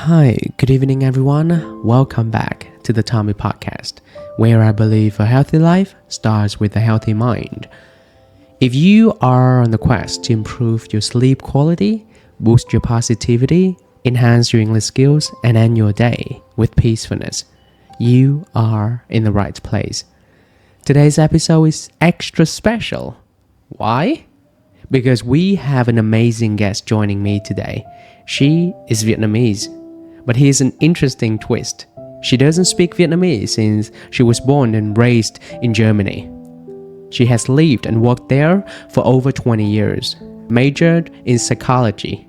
Hi, good evening, everyone. Welcome back to the Tommy Podcast, where I believe a healthy life starts with a healthy mind. If you are on the quest to improve your sleep quality, boost your positivity, enhance your English skills, and end your day with peacefulness, you are in the right place. Today's episode is extra special. Why? Because we have an amazing guest joining me today. She is Vietnamese, but here's an interesting twist. She doesn't speak Vietnamese since she was born and raised in Germany. She has lived and worked there for over 20 years, majored in psychology,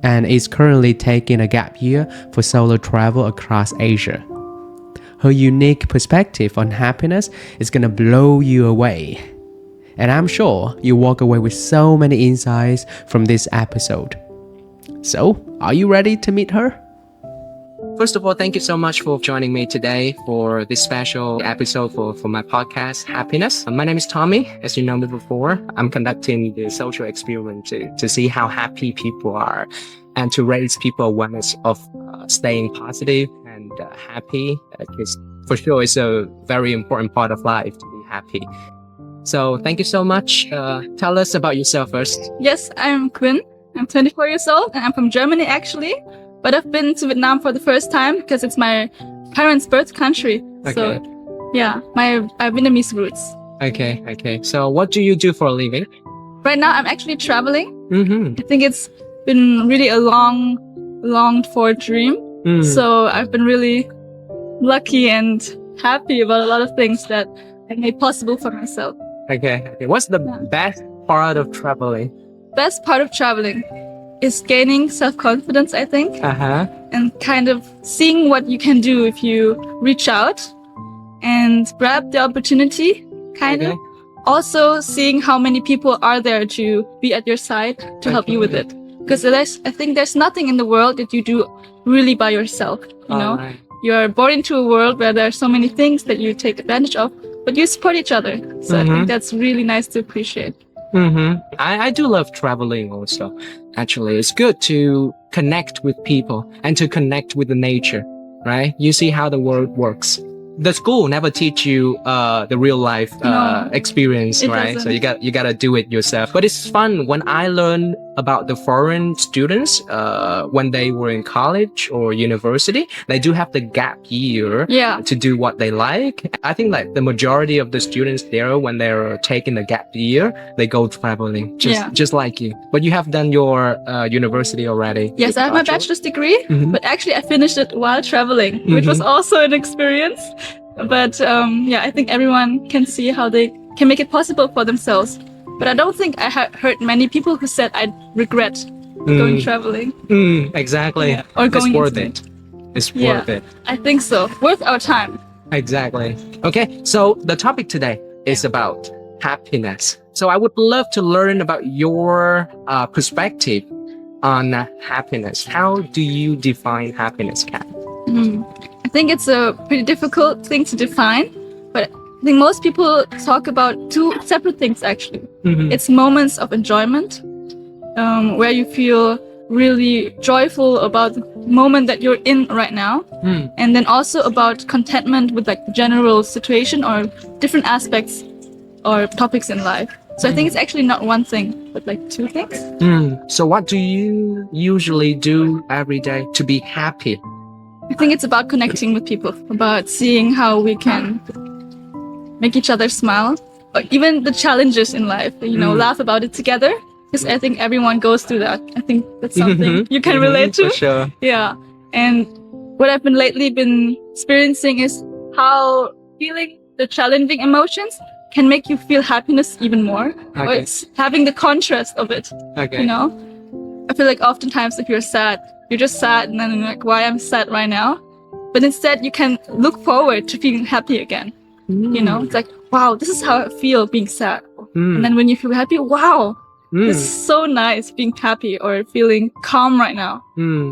and is currently taking a gap year for solo travel across Asia. Her unique perspective on happiness is gonna blow you away. And I'm sure you walk away with so many insights from this episode. So, are you ready to meet her? First of all, thank you so much for joining me today for this special episode for my podcast, Happiness. My name is Tommy, as you know me before. I'm conducting the social experiment to see how happy people are and to raise people awareness of staying positive and happy. Because for sure, it's a very important part of life to be happy. So thank you so much. Tell us about yourself first. Yes, I'm Quinn. I'm 24 years old and I'm from Germany actually. But I've been to Vietnam for the first time because it's my parents' birth country. Okay. So yeah, I have Vietnamese roots. Okay. So what do you do for a living? Right now I'm actually traveling. Mm-hmm. I think it's been really a longed for dream. So I've been really lucky and happy about a lot of things that I made possible for myself. Okay. What's the best part of traveling? Best part of traveling is gaining self-confidence, I think, and kind of seeing what you can do if you reach out and grab the opportunity, kind of. Also seeing how many people are there to be at your side to help you with it. Because I think there's nothing in the world that you do really by yourself, you know? Right. You're born into a world where there are so many things that you take advantage of, but you support each other. So I think that's really nice to appreciate. I do love traveling also. Actually, it's good to connect with people and to connect with the nature, right? You see how the world works. The school never teach you the real life experience, right? Doesn't. So you gotta do it yourself. But it's fun when I learn about the foreign students when they were in college or university. They do have the gap year to do what they like. I think like the majority of the students there, when they're taking the gap year, they go traveling just like you. But you have done your university already. Yes, I have my bachelor's degree, but actually I finished it while traveling, which was also an experience. But I think everyone can see how they can make it possible for themselves. But I don't think I heard many people who said I regret going traveling. Exactly. Yeah. Or going it's worth it. It's worth it. I think so. Worth our time. Exactly. Okay, so the topic today is about happiness. So I would love to learn about your perspective on happiness. How do you define happiness, Kat? I think it's a pretty difficult thing to define, but I think most people talk about two separate things actually. It's moments of enjoyment, where you feel really joyful about the moment that you're in right now, and then also about contentment with like the general situation or different aspects or topics in life. So I think it's actually not one thing, but like two things. So what do you usually do every day to be happy? I think it's about connecting with people, about seeing how we can make each other smile, or even the challenges in life, laugh about it together. Because I think everyone goes through that. I think that's something you can relate to. For sure. Yeah. And what I've been experiencing is how feeling the challenging emotions can make you feel happiness even more. Or it's having the contrast of it. Okay. You know? I feel like oftentimes if you're sad, you're just sad and then you're like, why I'm sad right now? But instead you can look forward to feeling happy again. You know, it's like, wow, this is how I feel being sad. And then when you feel happy, wow, this is so nice being happy or feeling calm right now.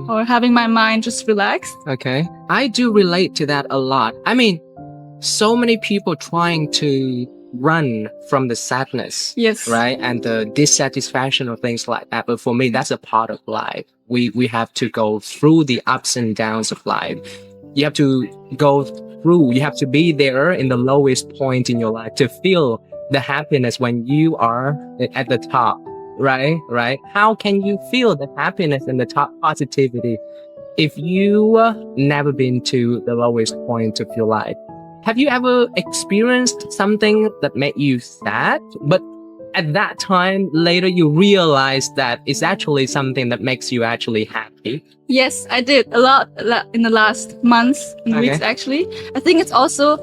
Or having my mind just relaxed. Okay. I do relate to that a lot. I mean, so many people trying to run from the sadness, Yes. right? And the dissatisfaction or things like that. But for me, that's a part of life. We have to go through the ups and downs of life. You have to go through, you have to be there in the lowest point in your life to feel the happiness when you are at the top, right? Right? How can you feel the happiness and the top positivity if you never been to the lowest point of your life? Have you ever experienced something that made you sad, but at that time later you realize that it's actually something that makes you actually happy? Yes, I did a lot in the last months and weeks actually. I think it's also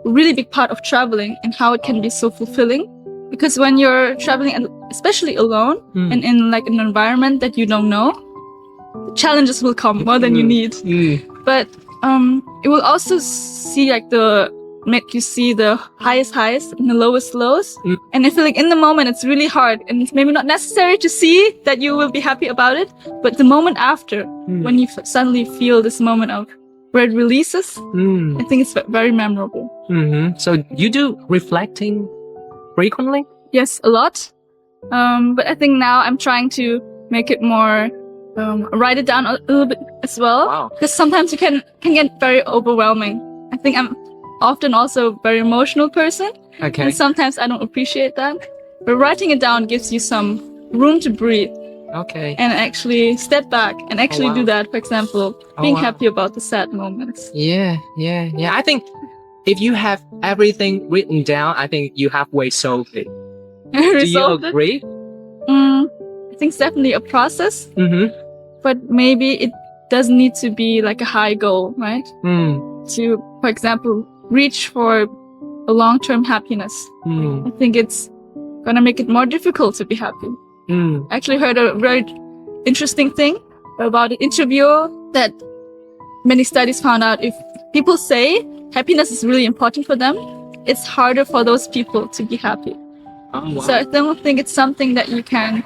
a really big part of traveling and how it can be so fulfilling. Because when you're traveling, and especially alone and in like an environment that you don't know, challenges will come more than you need. But it will also make you see the highest highs and the lowest lows. And I feel like in the moment it's really hard, and it's maybe not necessary to see that you will be happy about it, but the moment after, when you suddenly feel this moment of where it releases, I think it's very memorable. So you do reflecting frequently? Yes, a lot. But I think now I'm trying to make it more, write it down a little bit as well. Wow. Because sometimes you can get very overwhelming. I think I'm often also a very emotional person. Okay. And sometimes I don't appreciate that. But writing it down gives you some room to breathe. Okay. And actually step back and actually do wow. that. For example, being happy about the sad moments. Yeah. I think if you have everything written down, I think you halfway solved it. Do you agree? I think it's definitely a process. But maybe it doesn't need to be like a high goal, right? To, for example, reach for a long-term happiness. I think it's gonna make it more difficult to be happy. I actually heard a very interesting thing about an interview that many studies found out if people say happiness is really important for them, it's harder for those people to be happy. Oh, wow. So I don't think it's something that you can,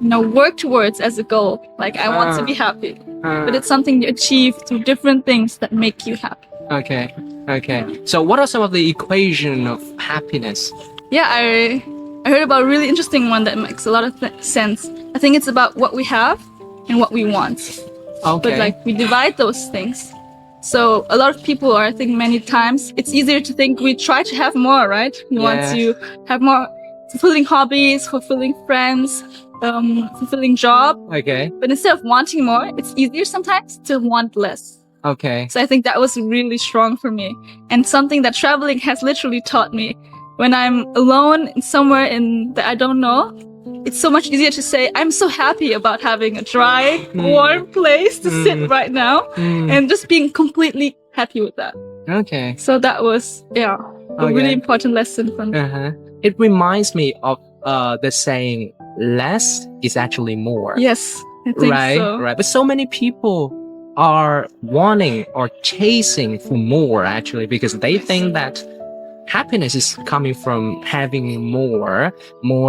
work towards as a goal. Like, I want to be happy. But it's something you achieve through different things that make you happy. Okay. So what are some of the equation of happiness? Yeah, I heard about a really interesting one that makes a lot of sense. I think it's about what we have and what we want. Okay. But we divide those things. So a lot of people are, I think many times, it's easier to think we try to have more, right? We want to have more fulfilling hobbies, fulfilling friends, fulfilling job. Okay. But instead of wanting more, it's easier sometimes to want less. Okay. So I think that was really strong for me, and something that traveling has literally taught me. When I'm alone somewhere that I don't know, it's so much easier to say, I'm so happy about having a dry, warm place to sit right now, and just being completely happy with that. Okay. So that was, a really important lesson for me. It reminds me of the saying, less is actually more. Yes, I think so. Right. But so many people are wanting or chasing for more, actually, because they think that happiness is coming from having more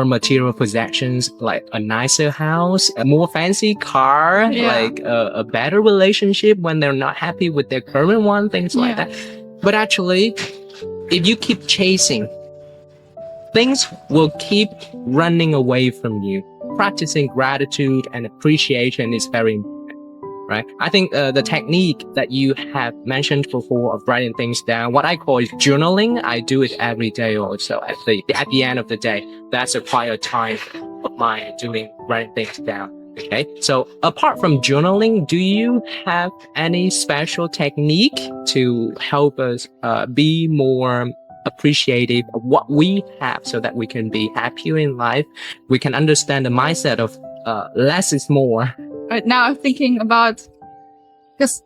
material possessions, like a nicer house, a more fancy car, like a better relationship when they're not happy with their current one, things like that. But actually, if you keep chasing, things will keep running away from you. Practicing gratitude and appreciation is very important. Right? I think the technique that you have mentioned before of writing things down, what I call is journaling. I do it every day also. At the end of the day, that's a quiet time of mine writing things down. Okay. So apart from journaling, do you have any special technique to help us be more appreciative of what we have so that we can be happier in life? We can understand the mindset of less is more. Right now I'm thinking about, because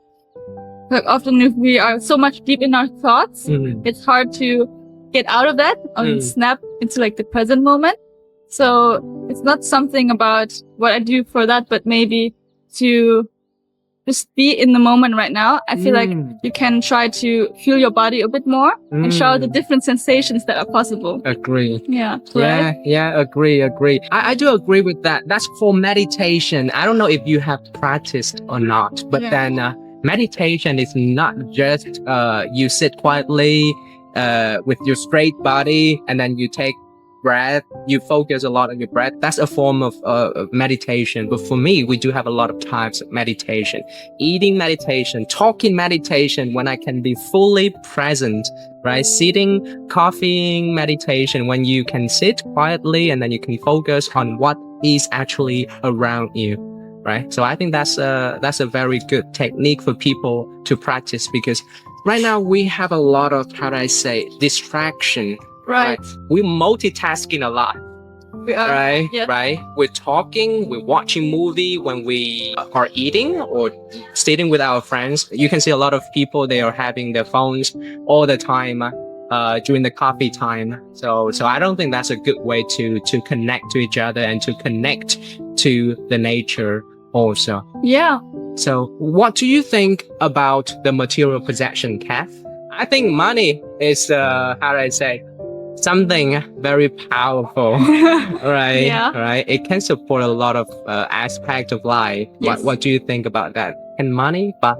often if we are so much deep in our thoughts, it's hard to get out of that and snap into the present moment. So it's not something about what I do for that, but maybe to just be in the moment right now. I feel like you can try to feel your body a bit more and show the different sensations that are possible. Agree. Yeah. Right? Yeah, agree. I do agree with that. That's for meditation. I don't know if you have practiced or not, but then meditation is not just you sit quietly with your straight body, and then you take breath, you focus a lot on your breath. That's a form of meditation. But for me, we do have a lot of types of meditation: eating meditation, talking meditation, when I can be fully present, right? Sitting, coffeeing meditation, when you can sit quietly and then you can focus on what is actually around you, right? So I think that's a very good technique for people to practice, because right now we have a lot of, how do I say, distraction. Right. We're multitasking a lot. We are. Right, Yeah. right. We're talking, we're watching movie when we are eating or sitting with our friends. You can see a lot of people, they are having their phones all the time during the coffee time. So I don't think that's a good way to connect to each other and to connect to the nature also. Yeah. So what do you think about the material possession, Kath? I think money is, how do I say, something very powerful, right? Yeah. Right. It can support a lot of aspects of life. Yes. What do you think about that? Can money buy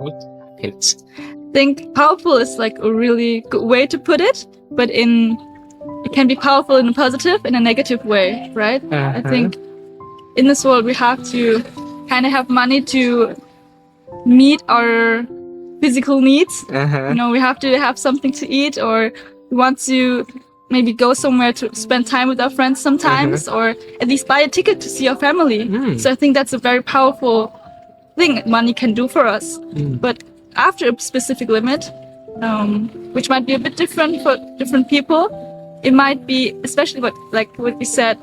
happiness? I think powerful is like a really good way to put it, but it can be powerful in a positive and a negative way, right? I think in this world we have to kind of have money to meet our physical needs. You know, we have to have something to eat, or we want to maybe go somewhere to spend time with our friends sometimes, or at least buy a ticket to see our family. So I think that's a very powerful thing money can do for us. But after a specific limit, which might be a bit different for different people, it might be, especially what we said,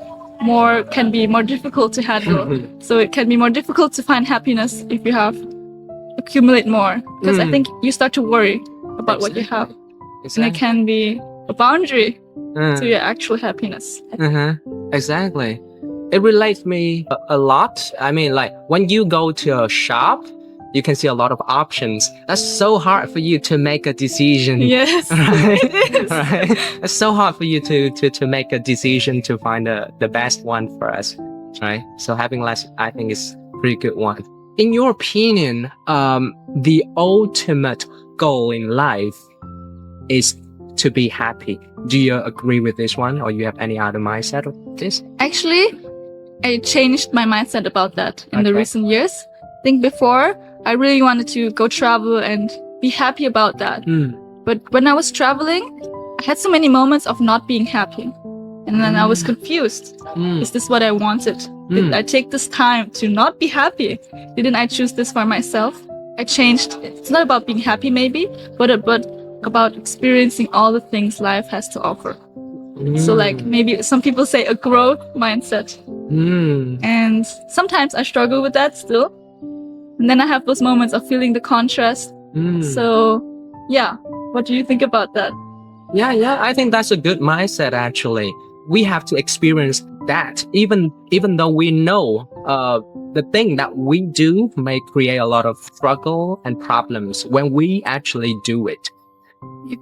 can be more difficult to handle. So it can be more difficult to find happiness if you accumulate more, because I think you start to worry about what you have, and it can be a boundary to your actual happiness. Exactly. It relates me a lot. I mean, like when you go to a shop, you can see a lot of options. That's so hard for you to make a decision. Yes, right? it is. Right? It's so hard for you to make a decision to find the best one for us, right? So having less, I think, is a pretty good one. In your opinion, the ultimate goal in life is to be happy. Do you agree with this one, or you have any other mindset of this? Actually, I changed my mindset about that in the recent years. I think before, I really wanted to go travel and be happy about that. But when I was traveling, I had so many moments of not being happy. And then I was confused. Is this what I wanted? Did I take this time to not be happy? Didn't I choose this for myself? I changed. It's not about being happy maybe, but about experiencing all the things life has to offer. So like maybe some people say a growth mindset. And sometimes I struggle with that still. And then I have those moments of feeling the contrast. So yeah, what do you think about that? Yeah, I think that's a good mindset actually. We have to experience that, even though we know the thing that we do may create a lot of struggle and problems when we actually do it.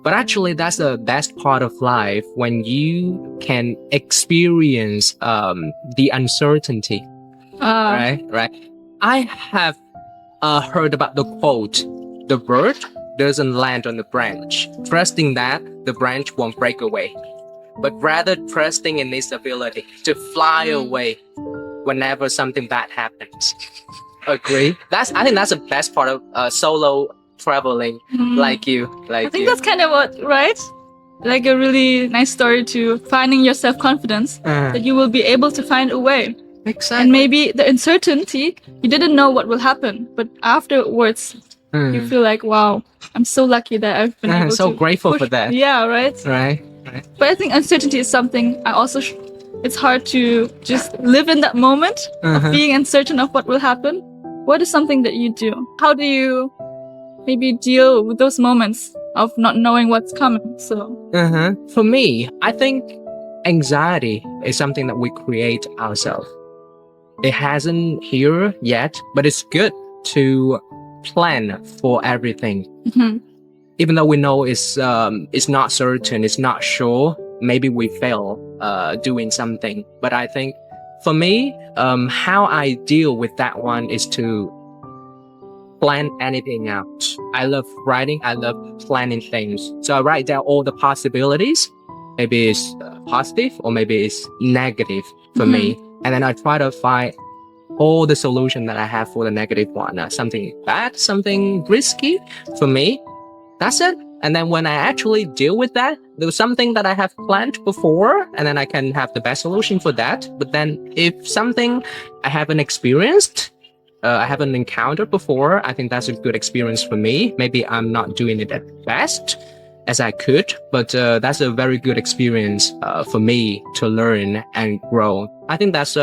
But actually, that's the best part of life, when you can experience the uncertainty. Right. I have heard about the quote: "The bird doesn't land on the branch, trusting that the branch won't break away, but rather trusting in its ability to fly away whenever something bad happens." Agree? I think that's the best part of solo traveling, like you. I think that's kind of right? Like a really nice story to finding your self-confidence, that you will be able to find a way. Exactly. And maybe the uncertainty, you didn't know what will happen, but afterwards, you feel like, wow, I'm so lucky that I've been able so to grateful push. for that. Yeah, right? Right. But I think uncertainty is something I also, it's hard to just live in that moment of being uncertain of what will happen. What is something that you do? How do you maybe deal with those moments of not knowing what's coming? So For me, I think anxiety is something that we create ourselves. It hasn't here yet, but it's good to plan for everything. Even though we know it's not certain, it's not sure, maybe we fail doing something. But I think for me, how I deal with that one is to plan anything out. I love writing. I love planning things. So I write down all the possibilities. Maybe it's positive or maybe it's negative for me. And then I try to find all the solution that I have for the negative one. Something bad, something risky for me. That's it. And then when I actually deal with that, there was something that I have planned before, and then I can have the best solution for that. But then if something I haven't experienced, I haven't encountered before, I think that's a good experience for me. Maybe I'm not doing it at best as I could, but that's a very good experience for me to learn and grow. I think that's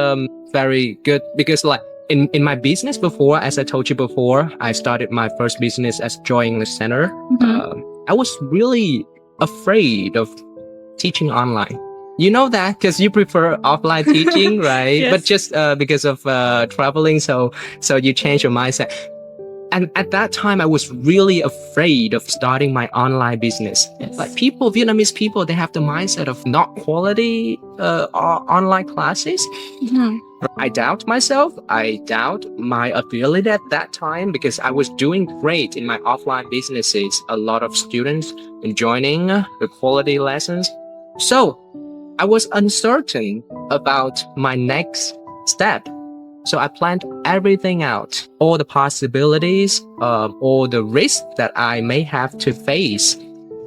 very good because like in my business before, as I told you before, I started my first business as drawing center. I was really afraid of teaching online. You know that because you prefer offline teaching, right? Yes. But just because of traveling, so you change your mindset. And at that time, I was really afraid of starting my online business. Yes. Like Vietnamese people, they have the mindset of not quality online classes. I doubt myself. I doubt my ability at that time because I was doing great in my offline businesses. A lot of students joining the quality lessons. So I was uncertain about my next step. So I planned everything out, all the possibilities, all the risks that I may have to face.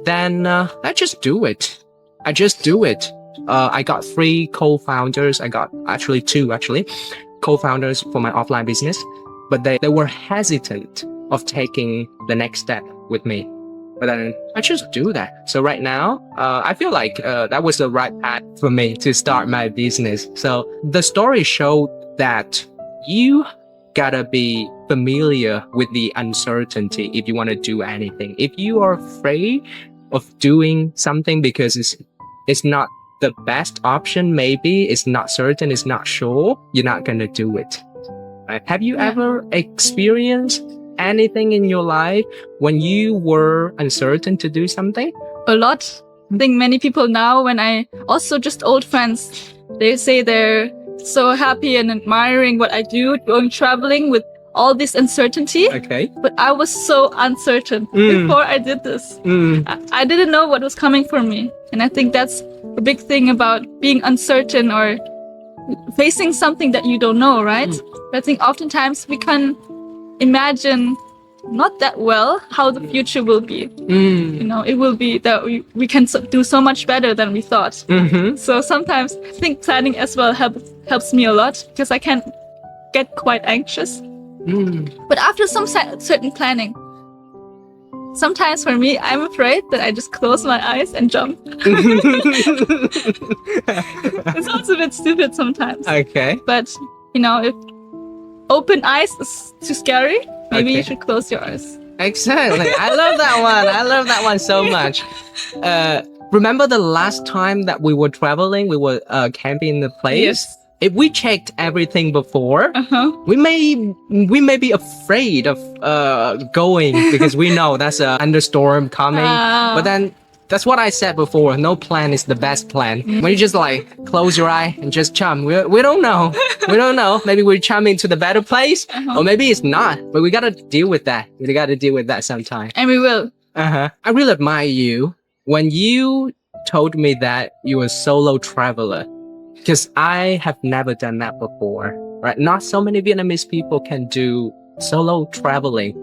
Then I just do it. I got 3 co-founders. I got actually 2 co-founders for my offline business, but they were hesitant of taking the next step with me. But then I just do that. So right now, I feel like that was the right path for me to start my business. So the story showed that you gotta be familiar with the uncertainty if you want to do anything. If you are afraid of doing something because it's not the best option, maybe it's not certain, it's not sure, you're not gonna do it. Right? Have you ever experienced anything in your life when you were uncertain to do something? A lot. I think many people now, when I also just old friends, they say they're so happy and admiring what I do, going traveling with all this uncertainty. Okay. But I was so uncertain before I did this. I didn't know what was coming for me. And I think that's a big thing about being uncertain or facing something that you don't know, right? But I think oftentimes we can imagine not that well how the future will be. You know, it will be that we can do so much better than we thought. So sometimes I think planning as well helps me a lot because I can get quite anxious. But after some certain planning, sometimes for me, I'm afraid that I just close my eyes and jump. It sounds a bit stupid sometimes. Okay. But, you know, if open eyes is too scary, maybe you should close your eyes. Exactly. I love that one. I love that one so much. Remember the last time that we were traveling, we were camping in the place? Yes. If we checked everything before, we may be afraid of going because we know that's a thunderstorm coming. But then that's what I said before. No plan is the best plan. When you just like close your eye and just jump, we don't know. We don't know. Maybe we're jumping to the better place, or maybe it's not. But we gotta deal with that. We gotta deal with that sometime. And we will. I really admire you when you told me that you were a solo traveler. Because I have never done that before, right? Not so many Vietnamese people can do solo traveling.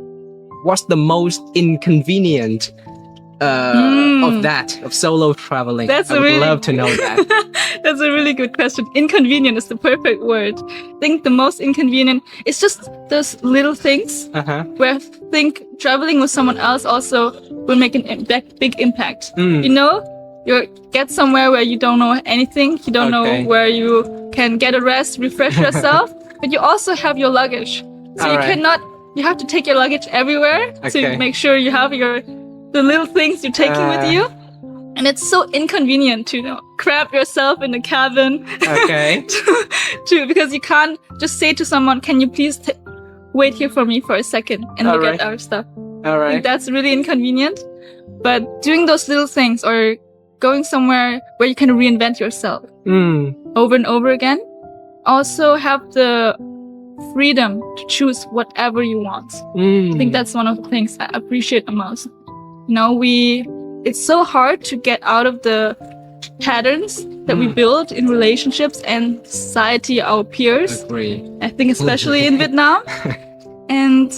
What's the most inconvenient of solo traveling? I would love to know that. That's a really good question. Inconvenient is the perfect word. I think the most inconvenient is just those little things where I think traveling with someone else also will make a big impact. You know? You get somewhere where you don't know anything, you don't know where you can get a rest, refresh yourself, but you also have your luggage. So you have to take your luggage everywhere to make sure you have the little things you're taking with you. And it's so inconvenient to, you know, cramp yourself in the cabin. Because you can't just say to someone, can you please wait here for me for a second and look at our stuff. I think that's really inconvenient. But doing those little things or going somewhere where you can reinvent yourself over and over again. Also have the freedom to choose whatever you want. I think that's one of the things I appreciate the most. You know, it's so hard to get out of the patterns that we build in relationships and society, our peers. Agree. I think especially in Vietnam. And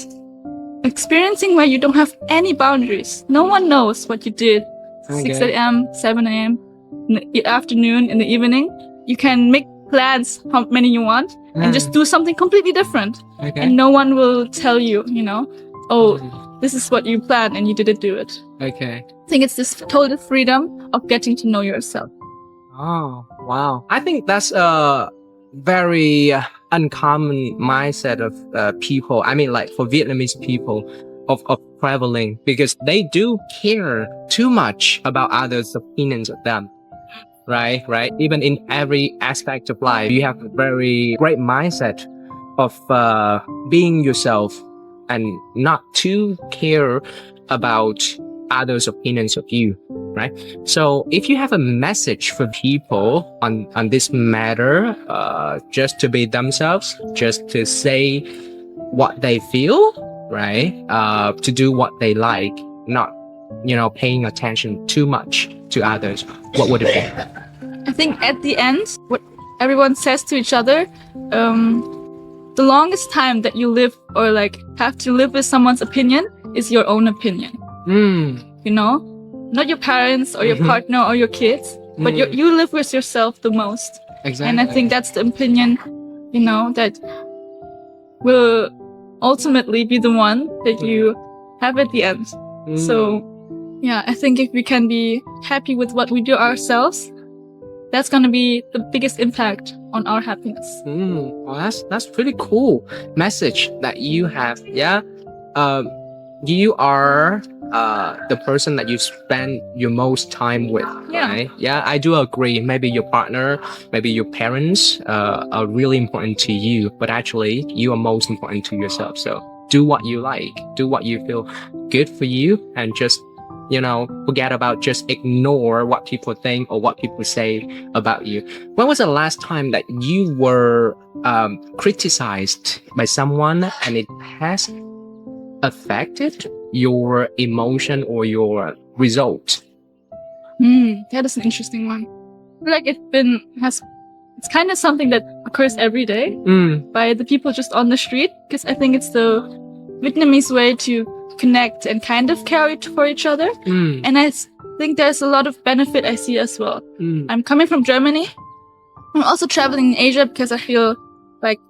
experiencing where you don't have any boundaries. No one knows what you did. 6 a.m., 7 a.m., in the afternoon, in the evening. You can make plans how many you want and just do something completely different. And no one will tell you, you know, oh, this is what you planned and you didn't do it. Okay. I think it's this total freedom of getting to know yourself. Oh, wow. I think that's a very uncommon mindset of people. I mean, like for Vietnamese people of traveling, because they do care too much about others' opinions of them. Right. Even in every aspect of life, you have a very great mindset of being yourself and not to care about others' opinions of you, right? So if you have a message for people on this matter, just to be themselves, just to say what they feel, right? To do what they like, not, you know, paying attention too much to others, what would it be? I think at the end, what everyone says to each other, the longest time that you live or like have to live with someone's opinion is your own opinion. You know, not your parents or your partner or your kids, but you live with yourself the most. Exactly. And I think that's the opinion, you know, that will ultimately be the one that you have at the end. So, yeah, I think if we can be happy with what we do ourselves, that's going to be the biggest impact on our happiness. Well, that's pretty cool message that you have. Yeah. You are the person that you spend your most time with, right? Yeah, I do agree. Maybe your partner, maybe your parents are really important to you, but actually you are most important to yourself. So do what you like, do what you feel good for you, and just, you know, forget about, just ignore what people think or what people say about you. When was the last time that you were criticized by someone and it has affected your emotion or your result? That is an interesting one. I feel like it's kind of something that occurs every day by the people just on the street, because I think it's the Vietnamese way to connect and kind of care for each other. And I think there's a lot of benefit I see as well. I'm coming from Germany. I'm also traveling in Asia because I feel like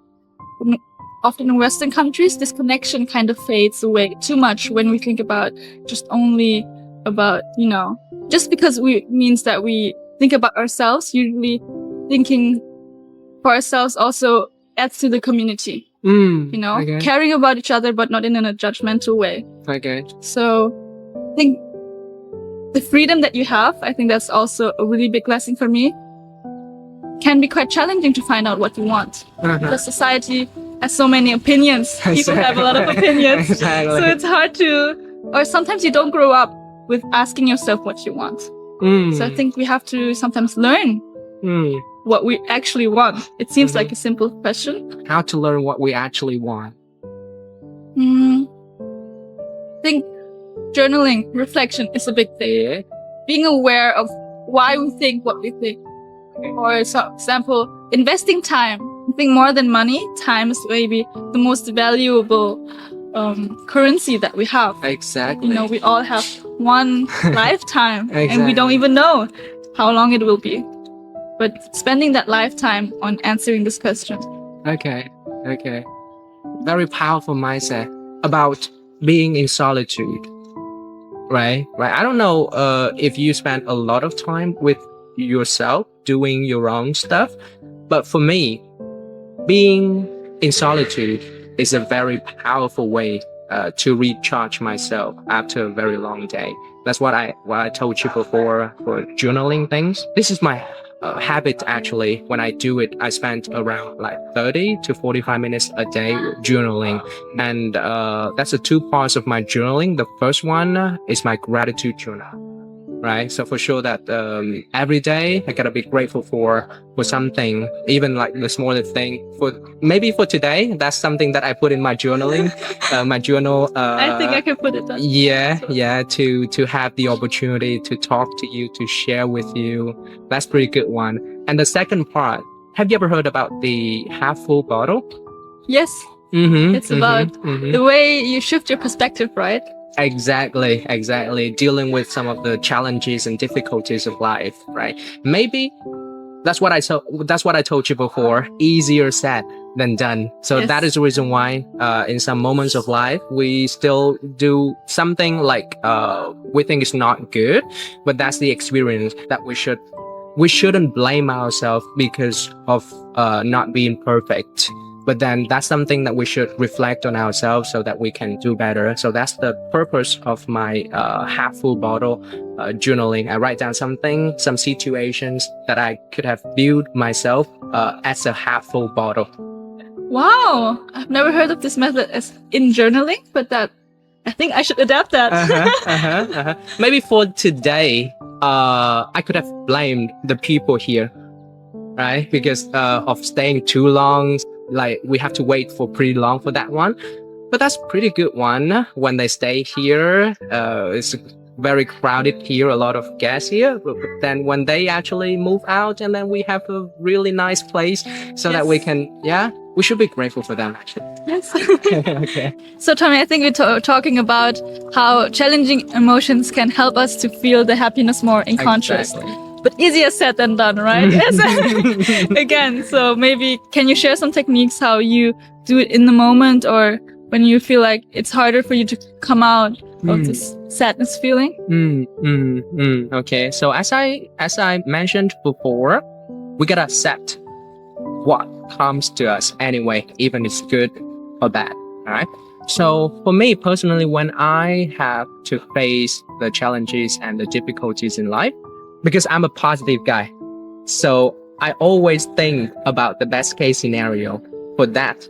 often in Western countries, this connection kind of fades away too much when we think about just only about, you know, just because means that we think about ourselves, usually thinking for ourselves also adds to the community. You know, caring about each other, but not in a judgmental way. So I think the freedom that you have, I think that's also a really big blessing for me. Can be quite challenging to find out what you want. Because society has so many opinions. People have a lot of opinions. So it's hard or sometimes you don't grow up with asking yourself what you want. So I think we have to sometimes learn what we actually want. It seems like a simple question. How to learn what we actually want? I think journaling, reflection is a big thing. Being aware of why we think what we think. Or, for example, investing time. I think more than money, time is maybe the most valuable currency that we have. Exactly. You know, we all have one lifetime and we don't even know how long it will be. But spending that lifetime on answering this question. Okay. Very powerful mindset about being in solitude. Right. I don't know if you spend a lot of time with yourself doing your own stuff, but for me, being in solitude is a very powerful way to recharge myself after a very long day. That's what I told you before for journaling things. This is my habit actually. When I do it, I spend around like 30 to 45 minutes a day journaling, and that's the two parts of my journaling. The first one is my gratitude journal. right? So for sure that every day I gotta be grateful for something, even like the smallest thing. For maybe for today, that's something that I put in my journaling, my journal. I think I can put it on. Yeah, to have the opportunity to talk to you, to share with you. That's pretty good one. And the second part, have you ever heard about the half full bottle? Yes, it's about the way you shift your perspective, right? Exactly. Dealing with some of the challenges and difficulties of life, right? Maybe that's what I told you before. Easier said than done. So Yes. that is the reason why, in some moments of life, we still do something like we think is not good, but that's the experience that we shouldn't blame ourselves because of not being perfect. But then that's something that we should reflect on ourselves so that we can do better. So that's the purpose of my half full bottle journaling. I write down some situations that I could have viewed myself as a half full bottle. Wow, I've never heard of this method as in journaling, but I think I should adapt that. Maybe for today, I could have blamed the people here, right? Because of staying too long. Like we have to wait for pretty long for that one. But that's pretty good one. When they stay here, it's very crowded here, a lot of guests here. But then when they actually move out, and then we have a really nice place so that we can, we should be grateful for them actually. Yes. Okay. So Tommy, I think we're talking about how challenging emotions can help us to feel the happiness more in contrast. Exactly. But easier said than done, right? Yes. Again, so maybe can you share some techniques how you do it in the moment, or when you feel like it's harder for you to come out of this sadness feeling? Okay. So as I mentioned before, we gotta accept what comes to us anyway, even if it's good or bad. All right. So for me personally, when I have to face the challenges and the difficulties in life, because I'm a positive guy, so I always think about the best case scenario for that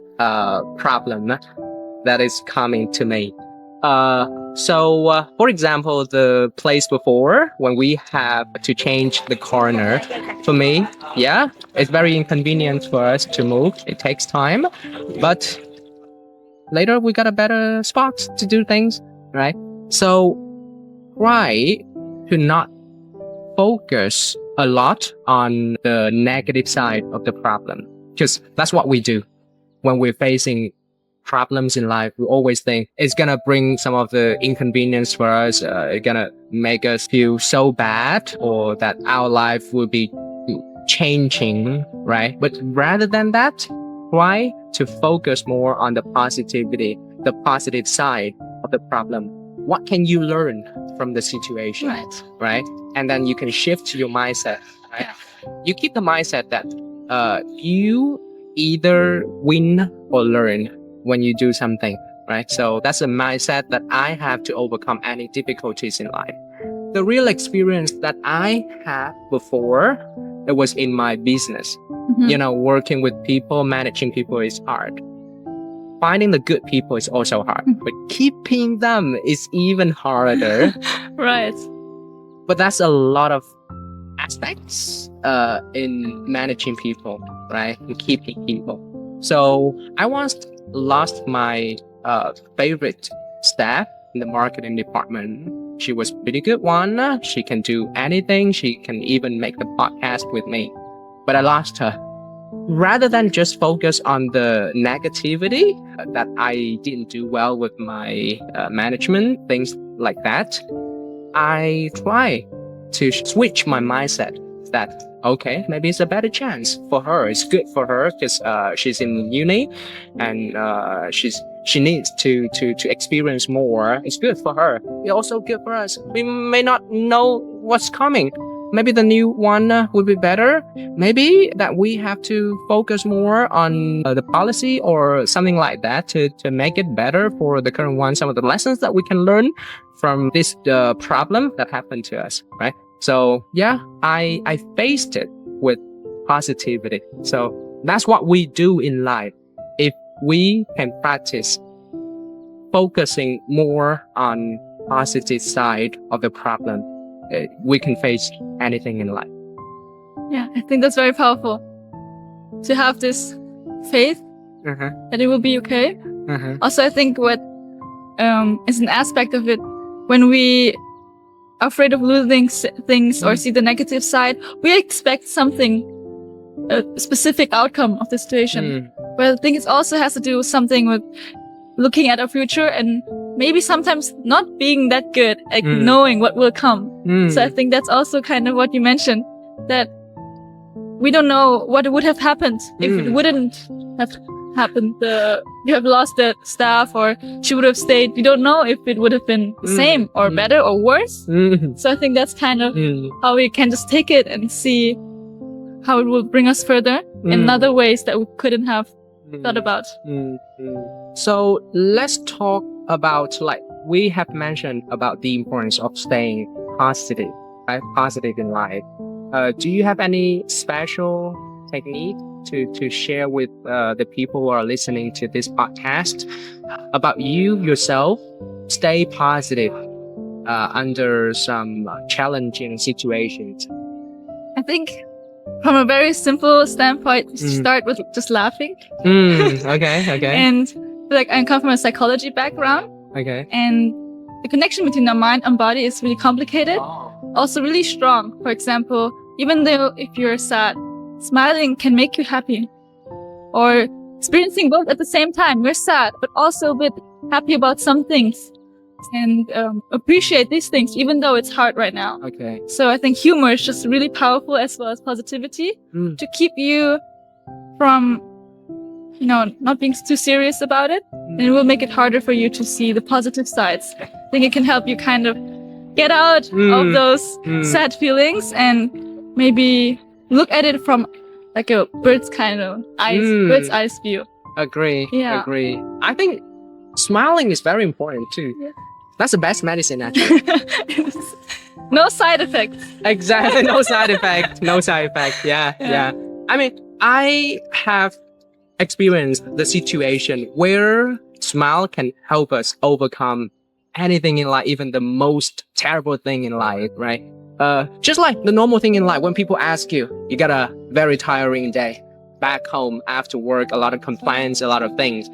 problem that is coming to me. So for example, the place before, when we have to change the corner, for me, it's very inconvenient for us to move. It takes time, but later we got a better spot to do things, right? So try to not focus a lot on the negative side of the problem, because that's what we do when we're facing problems in life. We always think it's gonna bring some of the inconvenience for us. It's gonna make us feel so bad, or that our life will be changing, right? But rather than that, try to focus more on the positivity, the positive side of the problem. What can you learn from the situation, right? And then you can shift your mindset, right? You keep the mindset that you either win or learn when you do something, right? So that's a mindset that I have to overcome any difficulties in life. The real experience that I had before, it was in my business. You know, working with people, managing people is hard. Finding the good people is also hard, but keeping them is even harder. Right. But that's a lot of aspects in managing people, right? And keeping people. So I once lost my favorite staff in the marketing department. She was a pretty good one. She can do anything. She can even make the podcast with me. But I lost her. Rather than just focus on the negativity that I didn't do well with my management, things like that, I try to switch my mindset that, okay, maybe it's a better chance for her. It's good for her because she's in uni and she needs to experience more. It's good for her. It's also good for us. We may not know what's coming. Maybe the new one will be better. Maybe that we have to focus more on the policy or something like that to make it better for the current one. Some of the lessons that we can learn from this problem that happened to us, right? So I faced it with positivity. So that's what we do in life. If we can practice focusing more on positive side of the problem, we can face anything in life. Yeah, I think that's very powerful. To have this faith Uh-huh. that it will be okay. Uh-huh. Also, I think what is an aspect of it when we are afraid of losing things or see the negative side, we expect something, a specific outcome of the situation. But I think it also has to do with something with looking at our future and maybe sometimes not being that good at knowing what will come. So I think that's also kind of what you mentioned, that we don't know what would have happened if it wouldn't have happened. You have lost the staff, or she would have stayed. We don't know if it would have been the same or better or worse. So I think that's kind of how we can just take it and see how it will bring us further in other ways that we couldn't have thought about. So let's talk about, like, we have mentioned about the importance of staying positive, right? Positive in life. Do you have any special technique to share with the people who are listening to this podcast about you yourself stay positive under some challenging situations? I think from a very simple standpoint, you start with just laughing. Okay. And like, I come from a psychology background. Okay. And the connection between the mind and body is really complicated. Also really strong. For example, even though if you're sad, smiling can make you happy. Or experiencing both at the same time. We're sad, but also a bit happy about some things. And appreciate these things, even though it's hard right now. Okay. So I think humor is just really powerful, as well as positivity, to keep you from, not being too serious about it. And it will make it harder for you to see the positive sides. I think it can help you kind of get out of those sad feelings and maybe look at it from like a bird's eyes view. Agree. Yeah. Agree. I think smiling is very important too. Yeah. That's the best medicine, actually. No side effects. Exactly. No side effect. No side effect. Yeah. I mean, I have experienced the situation where smile can help us overcome anything in life, even the most terrible thing in life, right? Just like the normal thing in life, when people ask you, you got a very tiring day back home after work, a lot of complaints, a lot of things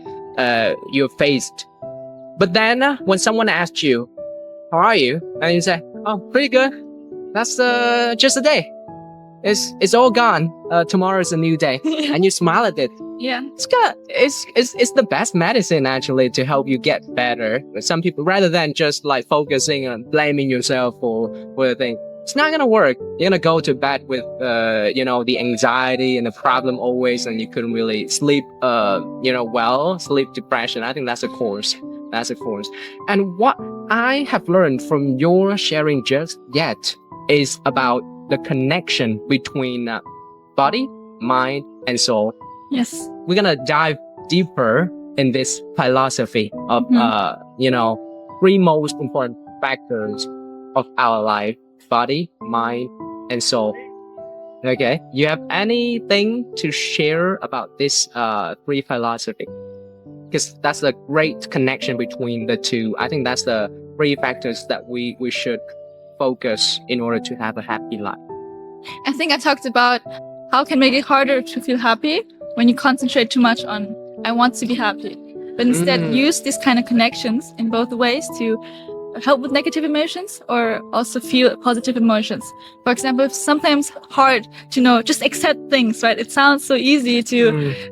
you're faced. But then when someone asks you, how are you? And you say, oh, pretty good. That's just a day. It's all gone. Tomorrow is a new day. And you smile at it. Yeah. It's good. It's the best medicine, actually, to help you get better. Some people, rather than just like focusing on blaming yourself for the thing, it's not gonna work. You're gonna go to bed with the anxiety and the problem always, and you couldn't really sleep sleep depression. I think that's a cause. And what I have learned from your sharing just yet is about the connection between body, mind, and soul. Yes. We're gonna dive deeper in this philosophy of three most important factors of our life: body, mind, and soul. Okay, you have anything to share about this three philosophy? Because that's a great connection between the two. I think that's the three factors that we should focus in order to have a happy life. I think I talked about how it can make it harder to feel happy when you concentrate too much on I want to be happy. But instead use these kind of connections in both ways to help with negative emotions or also feel positive emotions. For example, it's sometimes hard to just accept things, right? It sounds so easy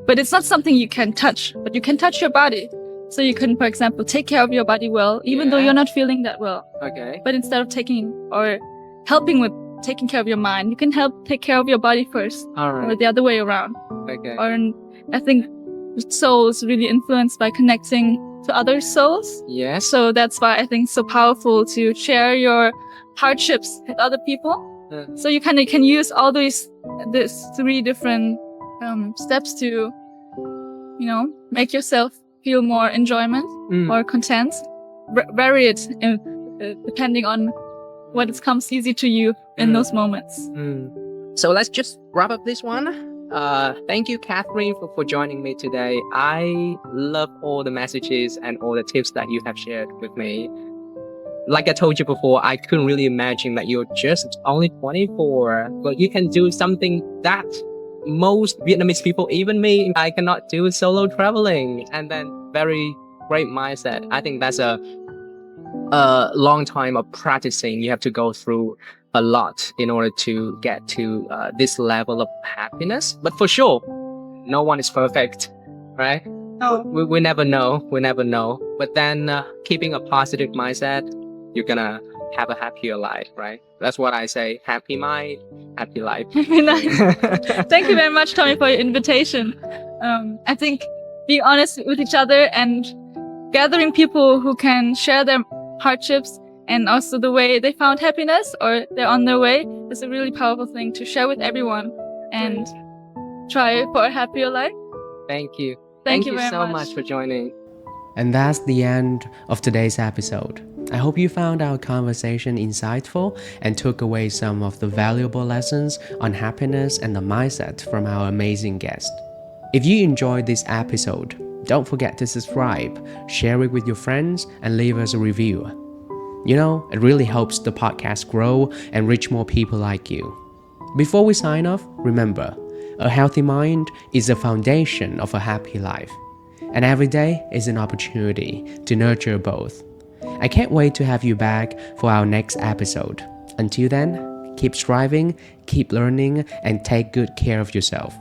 but it's not something you can touch, but you can touch your body. So you can, for example, take care of your body well, even though you're not feeling that well. Okay. But instead of taking or helping with taking care of your mind, you can help take care of your body first. All right. Or the other way around. Okay. Or I think soul is really influenced by connecting to other souls. Yes. So that's why I think it's so powerful to share your hardships with other people. So you kind of can use all these three different steps to, make yourself feel more enjoyment or content. Vary it depending on what comes easy to you in those moments. So let's just wrap up this one. Thank you, Catherine, for joining me today. I love all the messages and all the tips that you have shared with me. like I told you before, I couldn't really imagine that you're just only 24, but you can do something that most Vietnamese people, even me, I cannot do solo traveling. And then very great mindset. I think that's a long time of practicing. You have to go through a lot in order to get to this level of happiness. But for sure, no one is perfect, right? Oh. We never know. We never know. But then keeping a positive mindset, you're gonna have a happier life, right? That's what I say. Happy mind, happy life. Nice. Thank you very much, Tommy, for your invitation. I think being honest with each other and gathering people who can share their hardships and also the way they found happiness or they're on their way is a really powerful thing to share with everyone and try for a happier life. Thank you. Thank you you very so much. much for joining. And that's the end of today's episode. I hope you found our conversation insightful and took away some of the valuable lessons on happiness and the mindset from our amazing guest. If you enjoyed this episode, don't forget to subscribe, share it with your friends, and leave us a review. You know, it really helps the podcast grow and reach more people like you. Before we sign off, remember, a healthy mind is the foundation of a happy life. And every day is an opportunity to nurture both. I can't wait to have you back for our next episode. Until then, keep striving, keep learning, and take good care of yourself.